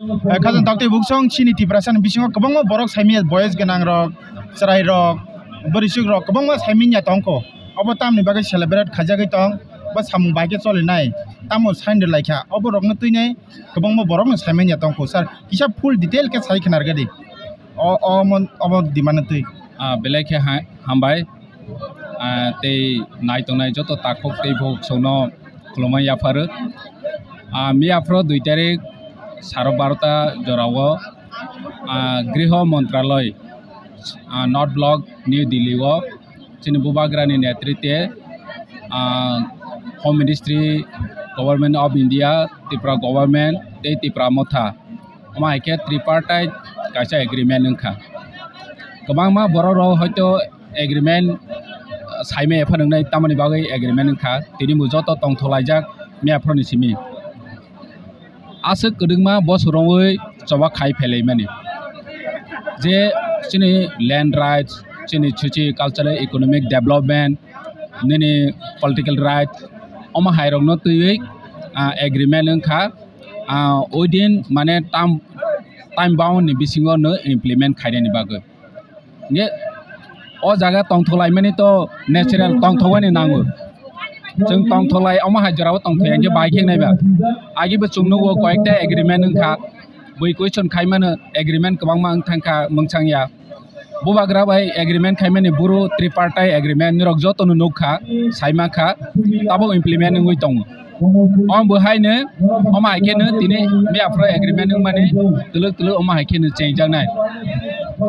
Kazan takte buksong chini ti prasan bisingo kabangma borok saimia boys genang rok serai rok berisuk rok kabangma saiminya tongko obo tamni bagai celebrate khajagai tong ba samung baike choli nai tamo sainde laikha obo rokno tuinai kabangma borok saiminya tongko sar kisa full detail ke sai khanar gadi o mon obo dimana tui belai ke hambai te nai tong nai joto takok te bok sono klomai yafaru mi afro 2 tarik সাড়ে 12টা জরাও গৃহ মন্ত্রালয় north block new Delhi চিনি বুবাগ্রানি নেতৃত্বে home ministry government of India Tripura government তে ত্রিপুরা মথা আমাকে ট্রিপার্টাইট কাইসা agreement ওখা গোबांमा बर' Rao हयतो agreement साइमे फोरोंनाय तामानि बागै एग्रिमेंट ओखा तिनि मुजत तंथलायजाक मियाफ्रनि सिमि आसो कदुंमा बसरंगै जबा खाइ फेलै माने जे चिनि लैंड राइट्स चिनि छुचि कल्चरल इकोनॉमिक डेवलपमेंट निनि पॉलिटिकल राइट अमा हायरंनो तुयै एग्रीमेंट ओखा ओइदिन माने टाइम बाउंड नि बिसिङो नो इमप्लिमेंट खायनायनि बागै ने अ जागा तंथलाय माने तो नेचुरल तंथवानि नांगो जों तंथलाय अमा हाजराव तंथयाके बाइकिं नायबा आगिबो चुंनो कयेकटा एग्रीमेंट ओखा बै क्वेश्चन खायमानो एग्रीमेंट गोबांमा ओंथांखा मोंसांया बुबाग्रा बाय एग्रीमेंट खायमाने बुरु ट्रिपार्टाइट एग्रीमेंट निरक जतनो नोखा साइमाखा ताबो इमप्लिमेंट नोंगै दङ अम बहायनो अमा हायकेनो दिनै बे आफ्रो एग्रीमेंट माने तलक अमा हायकेनो चेंजानाय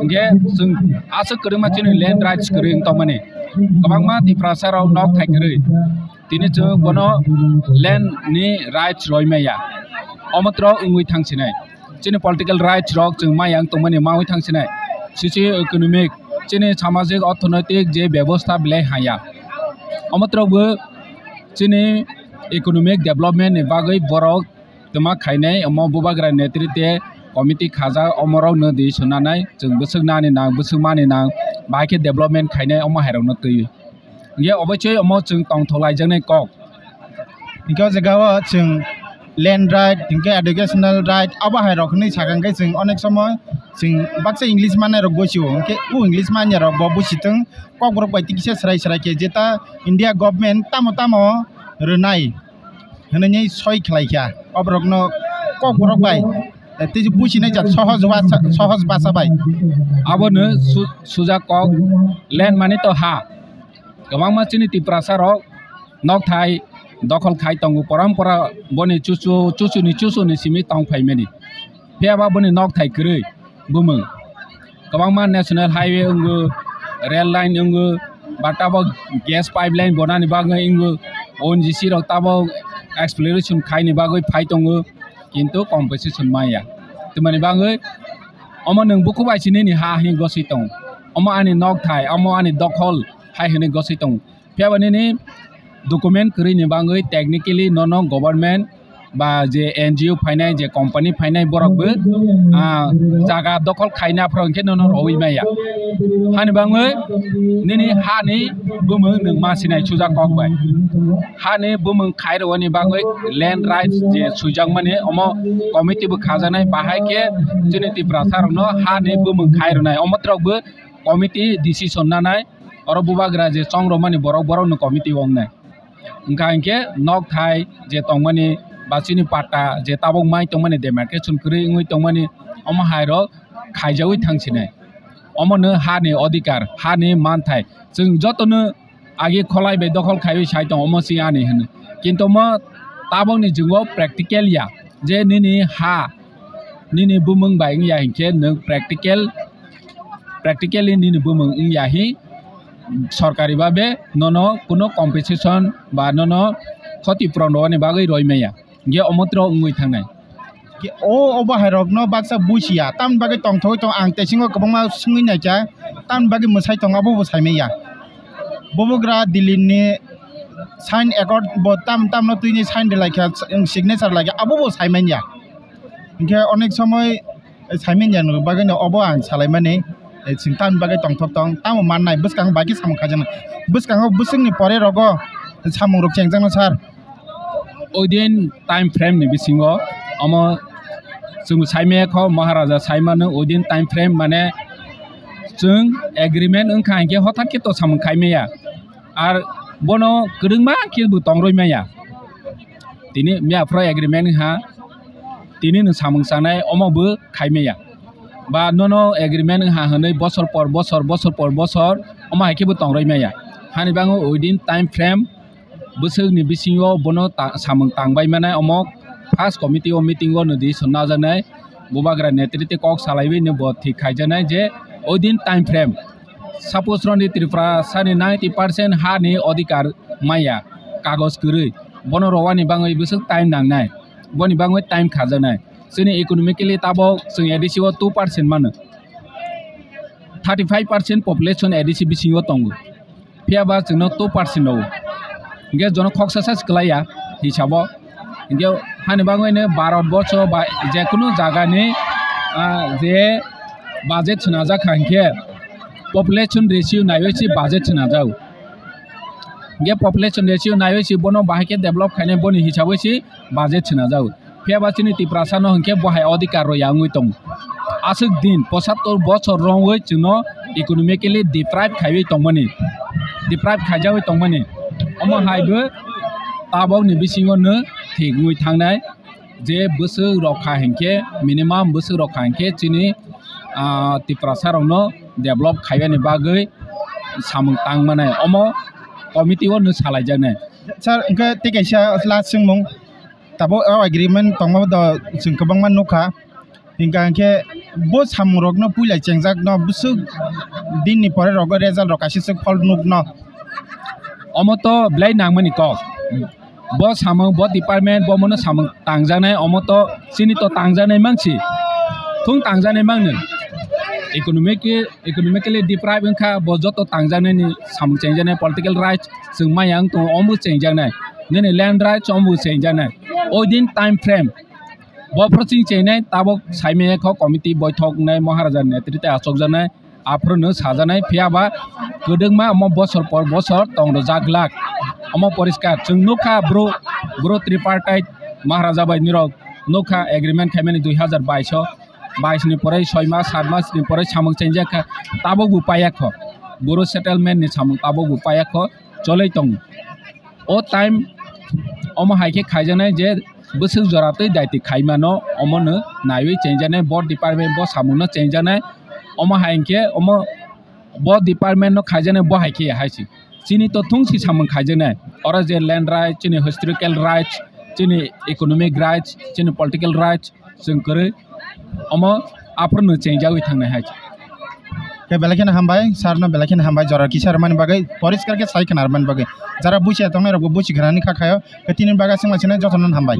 इंगे जों आसो कदोंमा चिनि लैंड राइट्स करै तो माने गोबांमा तिफ्रासाराव नक थाइकरै दिनै जों बनो लैंड नि राइट्स रयमाया अमत्र उंगै थांसिनाय चिनि पॉलिटिकल राइट्स रक जों मायां तो माने मावै थांसिनाय सोसियो इकोनॉमिक चिनि सामाजिक अर्थनैतिक जे व्यवस्था बिलाय हाया अमत्रबो चिनि इकोनॉमिक डेवलपमेंट नि बागै बरक तमा खायनाय अम बुबाग्रा नेतृत्वे कमिटी खाजा अमराव न दै सुनानाय जों बोसोगनानि नां बोसोगमानि नां बाइके डेवलपमेंट खायनाय अम हायरावनो तैयो ये अबैचै अम जों तंथलायजोंनाय कक इको जगाव जों लैंड राइट इनके एडुकेशनल राइट अब हायरखनि सागांगै जों अनेक समय जों बाक्सा इंग्लिश माने रक बसियो इनके इंग्लिश माने रक बसितों कक रक बायति किसे सराय के जेता इंडिया गवर्नमेंट तामो रनाय होननै सय खलायखा अब रकनो कक रक बाय तेज बुझिनाय जा सहज भाषा बाय आबोनो सुजा कक लैंड माने तो हा गोबांमा चिनि तिफ्रासाराव नक थाय दखल खाय तंगु परम्परा बनि चुसुनि सिमि तंग फाइमेनि फेयाबा बनि नक थाय करै बुमो गोबांमा नेशनल हाईवे अंगु रेल लाइन अंगु बाटाबो गैस पाइपलाइन बनानि बागै अंगु ओएनजीसी रक ताबो एक्सप्लोरेशन खायनि बागै फाइ तंगु किन्तु कम्पेसेसन माया तमानि बागै अमा नों बुखु बायसिनि नि हा हि गसि तं अमा आनि नक थाय अमा आनि दखल हाय हने गसि तं फेयाबानि डॉक्यूमेंट करिनि बागै टेक्निकली नन गवर्नमेंट बा जे एनजीओ फाइनाय जे कंपनी फाइनाय बरकबो जागा दखल खायनाफ्राव इनके नन रवि माया हानि बागै निनि हानि बुमो नों मासिनाय सुजा कक बाय हानि बुमो खायरवनि बागै लैंड राइट्स जे सुजां माने अम कमिटिबो खाजानाय बाहायके जोंनि तिफ्रासारनो हानि बुमो खायरनाय अमत्रबो कमिटि डिसिजन नानाय अर बुबाग्रा जे चंग्र माने बरनो कमिटि वंनाय उनका इनके नक थाय जे तंगमानि बासिनि पाटा जे ताबक माइ तंगमानि डेमार्केशन करै इंगै तंगमानि अम हायरो खायजावै थांसिनाय अमनो हानि अधिकार हानि मान थाय जों जतनो आगे खलायबाय दखल खायबाय साइ दं अमसि आनि होनो किन्तु म ताबकनि जुगाव प्रेक्टिकलिया जे निनि हा निनि बुमों बाय इंया इनके नों प्रेक्टिकली निनि बुमों इंयाहि सरकारी भावे ननो कोनो कम्पेसेसन बा ननो क्षतिपूरण होने बागै रयमाया ये अमत्र उंगै थांनाय कि ओ बाहेरनो बाक्सा बुसिया ताम बागै तंथoi तंग आं तेसिङो गोबांमा सिङै नायजा ताम बागै मोसाय तंगाबो साइमेया बबग्रा दिल्लीनि साइन एकॉर्ड ब ताम न तुइनि साइन देलायखा सिग्नेचर लायखा आबो साइमेया इनके अनेक समय साइमेया नु बागैनो अबो आं सालायमाने सिंतान बागै तंथक तंग ताम माननाय बसकां बागै सामखाजन बसकाङो बुसिंनि परे रग सामु रक चेंजांनो सार ओदिन टाइम फ्रेम नि बिसिङो अम जों साइमे खौ महाराजा साइमानो उदिन टाइम फ्रेम माने जों एग्रीमेंट उनखा के हठात के तो सामन खाइमेया आर बनो गदोंमा के बुतंरयमाया तिनि मियाफ्रा एग्रीमेंट हा तिनि न सामन सानाय अमबो खाइमेया बा ननो एग्रीमेंट हा हनै बছर पर बছर अमा के बुतंरयमाया हानि बाङो उदिन टाइम फ्रेम बोसोरनि बिसिङाव बनो सामन तांबाय माने अमक फार्स्ट कमिटी अफ मीटिंग नदी सन्ना जानाय बुबाग्रा नेतृत्व कक सालायबै न बथि खायजानाय जे उदिन टाइम फ्रेम सपोज रनि त्रिपुरा सानि 90% हानि अधिकार माया कागज गरै बनो रवानि बाङै बोसोर टाइम नांनाय बनि बाङै टाइम खाजानाय जोंनि इकोनॉमिकली ताबो जों एडिसिव 2% मानो 35% पपुलेशन एडिसि बिसिङाव दंगो फियाबा जोंनो 2% दं गे जन खक्सासा सिखलाया हिसाबाव गे हानि बाङैनो भारतबर्ष बा जेकुनु जागानि जे बाजेट नाजा खांखे पपुलेशन रेशियो नायवेसी बाजेट नाजाव गे पपुलेशन रेशियो नायवेसी बनो बाहाके डेवलप खाने बनि हिसाबैसी बाजेट नाजाव फेबासिनि तिप्रासानो हंखे बहाय अधिकार रयांगै दं आसुक दिन 75 बছर रंगै जोंनो इकोनॉमिकली डिप्राइव खाइबै दंमोनि डिप्राइव खाइजाबै दंमोनि अमा हायबो ताबावनि बिसिङावनो थिगुइ थांनाय जे बोसोर रखा हेंखे मिनिमाम बोसोर रखा हेंखे चिनि तिप्रासारावनो डेवलप खाइबानि बागै सामं तां माने अमो कमिटियाव न सालायजानाय सर इनके टिकेसा लास्ट सिंमं ताबो एग्रीमेंट तंगमा द जों गोबांमान नखा इनका के बो सामरक न पुइलाय चेंजाक न बुसु दिननि परे रग रिजल्ट रकासिस फल नुक न अमो तो ब्लाइ नांमनि क ब सामं ब डिपार्टमेंट ब मनो सामं तांजानाय अमो तो सिनि तो तांजानाय मानसि थुं तांजानाय मांनो इकोनॉमिकली डिप्राइव इनका ब जतो तांजानायनि सामं चेंजानाय पॉलिटिकल राइट्स जों मायां तो अमबो चेंजानाय नेने लैंड राइट्स अमबो चेंजानाय ओदिन टाइम फ्रेम ब प्रसिंग चेंनाय ताबो साइमे ख कमिटी बैठक नाय महाराजा नेतृत्व आसक जानाय आफ्रोनो साजानाय फियाबा गोदोंमा अम बছर पर बছर तंग जागलाक अम परिष्कार जों नखा ब्रो त्रिपार्टाइट महाराजा बाय निरक नखा एग्रीमेंट खाइमानि 2022 नि परे 6 मास 7 मास नि परे सामं चेंजाखा ताबो बुपायाख बर' सेटलमेंट नि सामं ताबो बुपायाख चलै तंग ओ टाइम अम हाइके खाइजानाय जे बोसोर जरातै दायति खाइमानो अमनो नायै चेंजानाय बर्ड डिपार्टमेंट ब सामंनो चेंजानाय अम हाइके अम ब डिपार्टमेंट न खाइजानाय ब हाइके हाइसि चिनि तो थुंसि सामं खाइजानाय और जे लैंड राइट चिनि हिस्टोरिकल राइट्स चिनि इकोनॉमिक राइट्स चिनि पॉलिटिकल राइट्स जों करे अम आफ्रोनो चेंजायै थांनाय हाइसि के बेलाखिन हामबाय सारनो बेलाखिन हामबाय जरा की सारमान बागै परिष्कार के साइखनारमान बागै जरा बुसिया तंनाय रगो बुसि घरानि खाखायो के तिनि बागा सिंलासिना जथनन हामबाय।